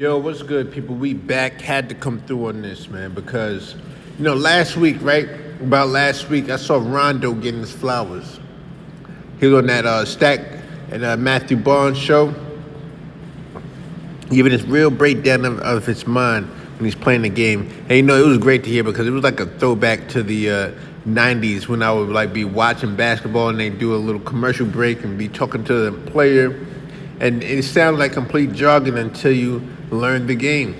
Yo, what's good, people? We back. Had to come through on this, man, because last week, right? About last week, I saw Rondo getting his flowers. He was on that Stack and Matthew Barnes show, giving his real breakdown of his mind when he's playing the game. And it was great to hear because it was like a throwback to the '90s when I would like be watching basketball and they do a little commercial break and be talking to the player, and it sounded like complete jargon until you learn the game.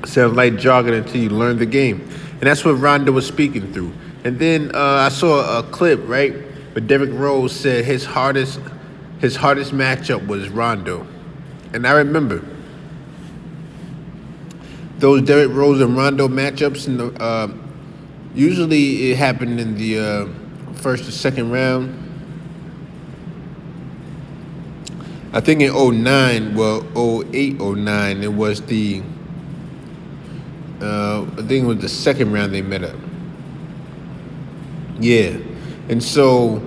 Sounds like jargon until you learn the game, and that's what Rondo was speaking through. And then I saw a clip, right, where Derrick Rose said his hardest matchup was Rondo, and I remember those Derrick Rose and Rondo matchups. Usually it happened in the first or second round. I think in '09, well, '08, '09, it was I think it was the second round they met up. Yeah. And so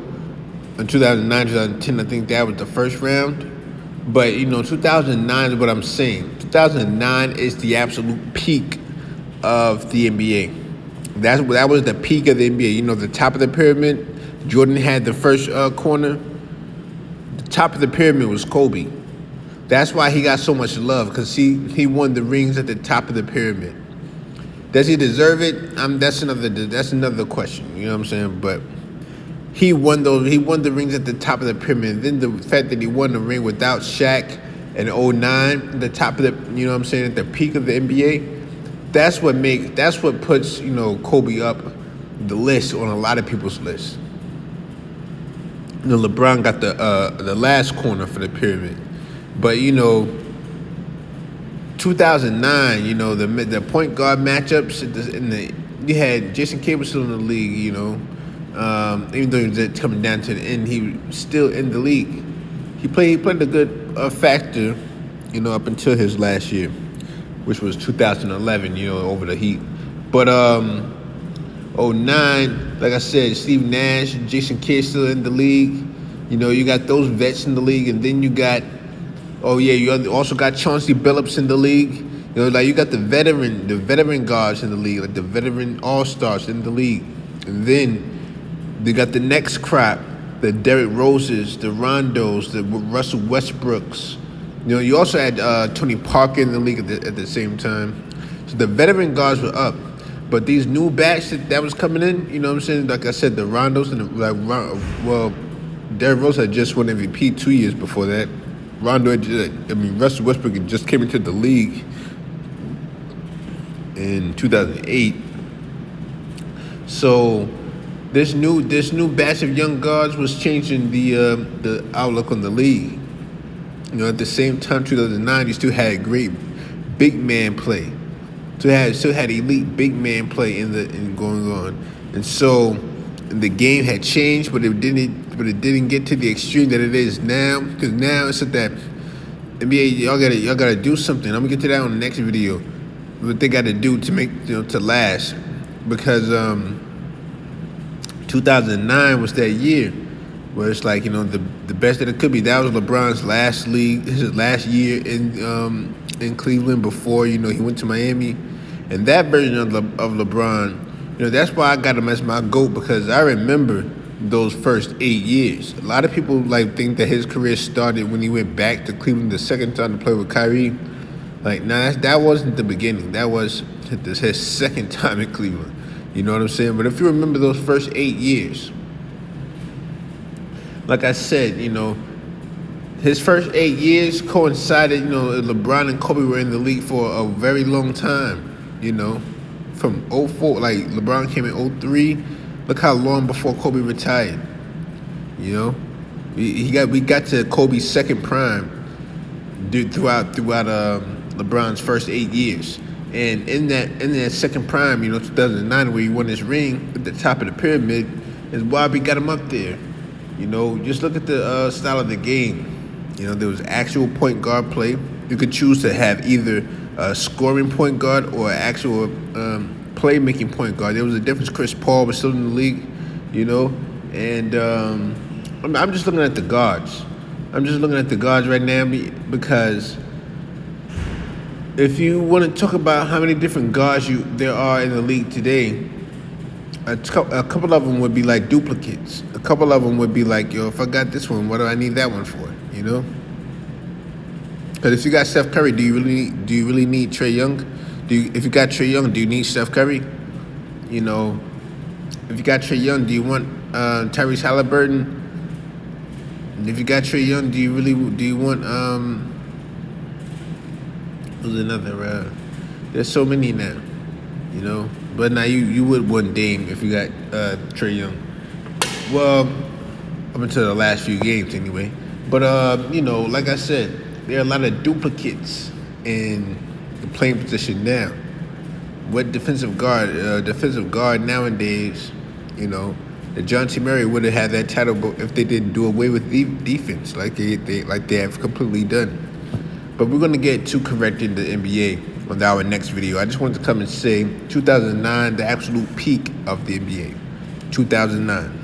in 2009, 2010, I think that was the first round. But, 2009 is what I'm saying. 2009 is the absolute peak of the NBA. That was the peak of the NBA. The top of the pyramid, Jordan had the first corner. Top of the pyramid was Kobe. That's why he got so much love, because he won the rings at the top of the pyramid. Does he deserve it? That's another question. You know what I'm saying? But he won the rings at the top of the pyramid. Then the fact that he won the ring without Shaq in '09, the top of the at the peak of the NBA. That's what puts Kobe up the list on a lot of people's list. LeBron got the last corner for the pyramid, but 2009, the point guard matchups you had Jason Kidd was still in the league, even though he was coming down to the end, he was still in the league. He played a good factor, up until his last year, which was 2011, over the Heat. But '09, like I said, Steve Nash, Jason Kidd still in the league. You got those vets in the league, and then you got, you also got Chauncey Billups in the league. You got the veteran guards in the league, like the veteran all-stars in the league. And then they got the next crop, the Derrick Roses, the Rondos, the Russell Westbrooks. You also had Tony Parker in the league at the same time. So the veteran guards were up. But these new batch that was coming in, like I said, the Rondos and Derrick Rose had just won MVP 2 years before that. Russell Westbrook just came into the league in 2008. So this new batch of young guards was changing the outlook on the league. At the same time, 2009, you still had great big man play. Still had elite big man play in going on, and so the game had changed, but it didn't get to the extreme that it is now. Because now it's at that NBA, y'all gotta do something. I'm gonna get to that on the next video. What they got to do to make to last, because 2009 was that year where it's like the best that it could be. That was LeBron's last year in Cleveland before he went to Miami. And that version of LeBron, that's why I got him as my GOAT, because I remember those first 8 years. A lot of people think that his career started when he went back to Cleveland the second time to play with Kyrie. That wasn't the beginning. That was his second time in Cleveland. You know what I'm saying? But if you remember those first 8 years, like I said, his first 8 years coincided, LeBron and Kobe were in the league for a very long time. From '04, LeBron came in '03. Look how long before Kobe retired. We got to Kobe's second prime throughout LeBron's first 8 years, and in that second prime, 2009, where he won his ring at the top of the pyramid, is why we got him up there. Just look at the style of the game. There was actual point guard play. You could choose to have either a scoring point guard or actual playmaking point guard. There was a difference. Chris Paul was still in the league, and I'm just looking at the guards. I'm just looking at the guards right now because if you want to talk about how many different guards there are in the league today, a couple of them would be like duplicates. A couple of them would be like, yo, if I got this one, what do I need that one for? You know? Because if you got Steph Curry, do you really need Trae Young? If you got Trae Young, do you need Steph Curry? You know, if you got Trae Young, do you want Tyrese Halliburton? If you got Trae Young, do you want who's another? There's so many now, you know. But now you would want Dame if you got Trae Young. Well, up until the last few games anyway. But you know, like I said, there are a lot of duplicates in the playing position now. What defensive guard nowadays, you know, the Dejounte Murray would have had that title if they didn't do away with defense like they have completely done. But we're gonna get too correct in the NBA on our next video. I just wanted to come and say 2009, the absolute peak of the NBA. 2009.